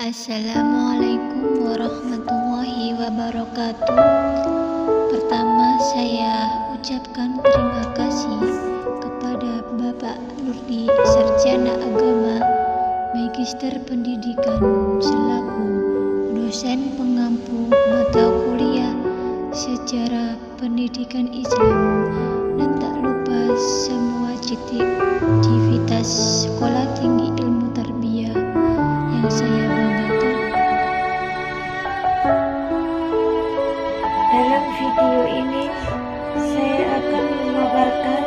Assalamualaikum warahmatullahi wabarakatuh. Pertama, saya ucapkan terima kasih kepada Bapak Nurdi, Sarjana Agama, Magister Pendidikan selaku dosen pengampu mata kuliah Sejarah Pendidikan Islam, dan tak lupa semua aktivitas Sekolah Tinggi Ilmu Tarbiyah yang saya banggakan. Dalam video ini, saya akan memaparkan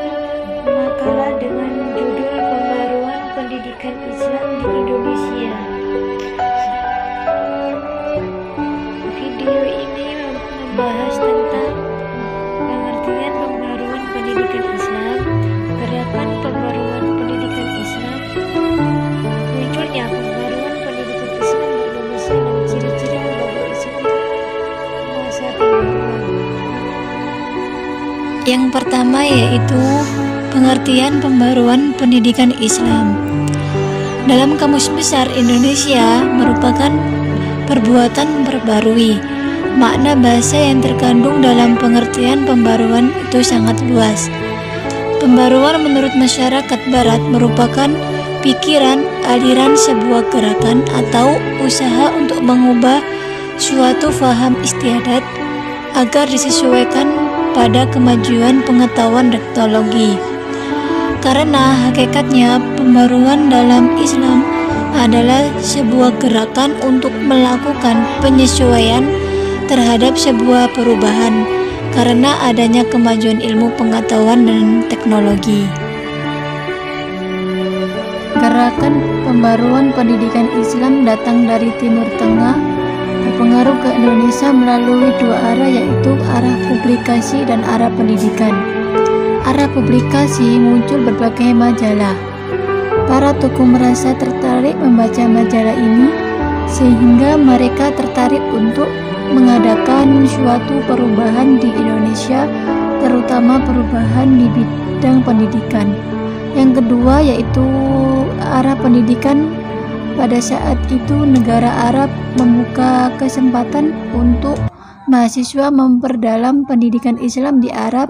makalah dengan judul Pembaruan Pendidikan Islam di Indonesia. Video ini membahas tentang pengertian pembaruan pendidikan Islam, gerakan pembaruan pendidikan Islam, munculnya pembaruan pendidikan Islam di Indonesia, dan ciri-ciri lembaga Islam masa pembaruan. Yang pertama yaitu pengertian pembaruan pendidikan Islam. Dalam Kamus Besar Indonesia merupakan perbuatan memperbarui. Makna bahasa yang terkandung dalam pengertian pembaruan itu sangat luas. Pembaruan menurut masyarakat barat merupakan pikiran, aliran sebuah gerakan atau usaha untuk mengubah suatu faham istiadat agar disesuaikan pada kemajuan pengetahuan dan teknologi. Karena hakikatnya pembaruan dalam Islam adalah sebuah gerakan untuk melakukan penyesuaian terhadap sebuah perubahan karena adanya kemajuan ilmu pengetahuan dan teknologi. Gerakan pembaruan pendidikan Islam datang dari Timur Tengah, berpengaruh ke Indonesia melalui dua arah, yaitu arah publikasi dan arah pendidikan. Arah publikasi muncul berbagai majalah. Para tokoh merasa tertarik membaca majalah ini sehingga mereka tertarik untuk mengadakan suatu perubahan di Indonesia, terutama perubahan di bidang pendidikan. Yang kedua yaitu arah pendidikan. Pada saat itu negara Arab membuka kesempatan untuk mahasiswa memperdalam pendidikan Islam di Arab,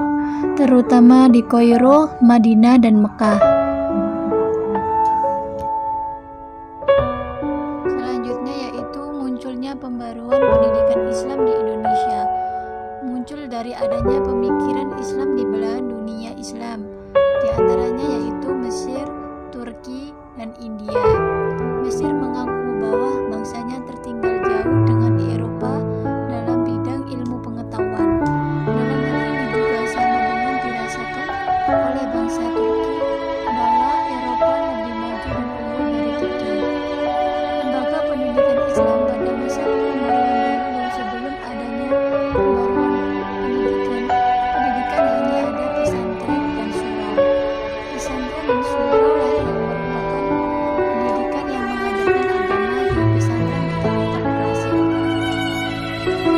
terutama di Kairo, Madinah, dan Mekah. Selanjutnya yaitu munculnya pembaruan pendidikan Islam di Indonesia. Muncul dari adanya pemikiran Islam di belahan dunia Islam, di antaranya yaitu Mesir, Turki, dan India. Mesir mengaku bahwa bangsanya tertinggal jauh dengan Eropa dalam bidang ilmu pengetahuan. Dalam hal ini juga sama dengan dirasakan oleh bangsa Turki bahwa Eropa lebih maju dan unggul dari Turki. Lembaga pendidikan Islam pada masa pembaruan dahulu sebelum adanya pembaruan pendidikan hanya ada pesantren dan surau. Pesantren dan surau lah yang merupakan pendidikan yang mengadakan agama di pesantren kitab-kitab klasik.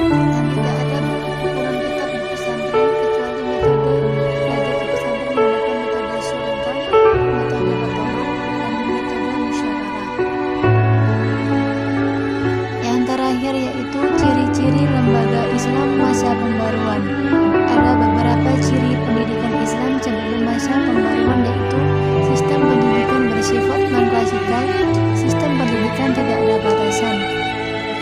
Dan tidak ada ukuran kitab di pesantren kecuali metode belajar di pesantren menggunakan metode surga, metode potongan, dan metode musyawarah. Yang terakhir yaitu ciri-ciri lembaga Islam masa pembaruan. Ada beberapa ciri pendidikan Islam sebelum masa pembaruan, yaitu sistem pendidikan bersifat non-klasikal. Sistem pendidikan tidak ada batasan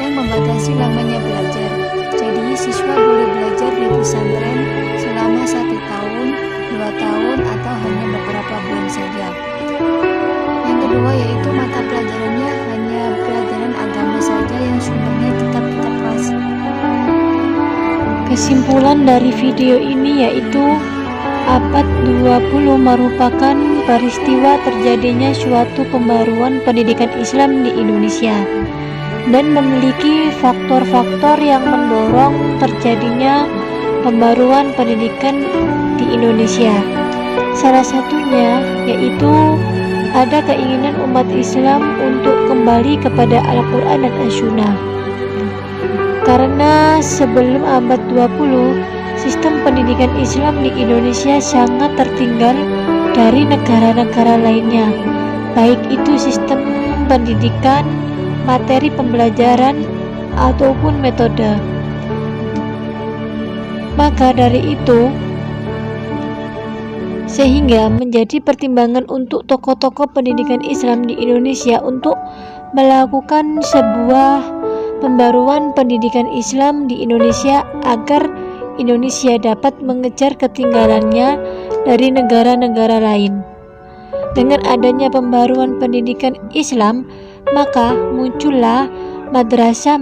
yang membatasi lamanya belajar. Jadi siswa boleh belajar di pesantren selama 1 tahun, 2 tahun, atau hanya beberapa bulan saja. Yang kedua yaitu mata pelajarannya hanya pelajaran agama saja yang sumbernya kitab-kitab klasik. Kesimpulan dari video ini yaitu abad 20 merupakan peristiwa terjadinya suatu pembaruan pendidikan Islam di Indonesia dan memiliki faktor-faktor yang mendorong terjadinya pembaruan pendidikan di Indonesia. Salah satunya yaitu ada keinginan umat Islam untuk kembali kepada Al-Quran dan As-Sunnah. Karena sebelum abad 20, sistem pendidikan Islam di Indonesia sangat tertinggal dari negara-negara lainnya, baik itu sistem pendidikan materi pembelajaran ataupun metode. Maka dari itu, sehingga menjadi pertimbangan untuk tokoh-tokoh pendidikan Islam di Indonesia untuk melakukan sebuah pembaruan pendidikan Islam di Indonesia agar Indonesia dapat mengejar ketinggalannya dari negara-negara lain. Dengan adanya pembaruan pendidikan Islam, maka muncullah madrasah.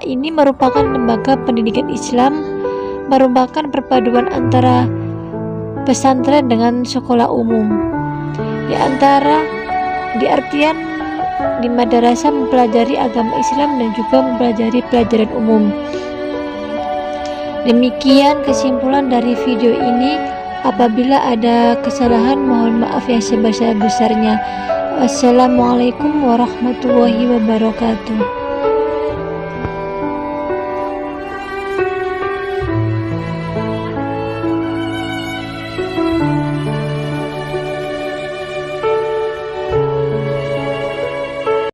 Ini merupakan lembaga pendidikan Islam, merupakan perpaduan antara pesantren dengan sekolah umum. Di artian di madrasah mempelajari agama Islam dan juga mempelajari pelajaran umum. Demikian kesimpulan dari video ini. Apabila ada kesalahan, mohon maaf yang sebesar-besarnya. Wassalamualaikum warahmatullahi wabarakatuh.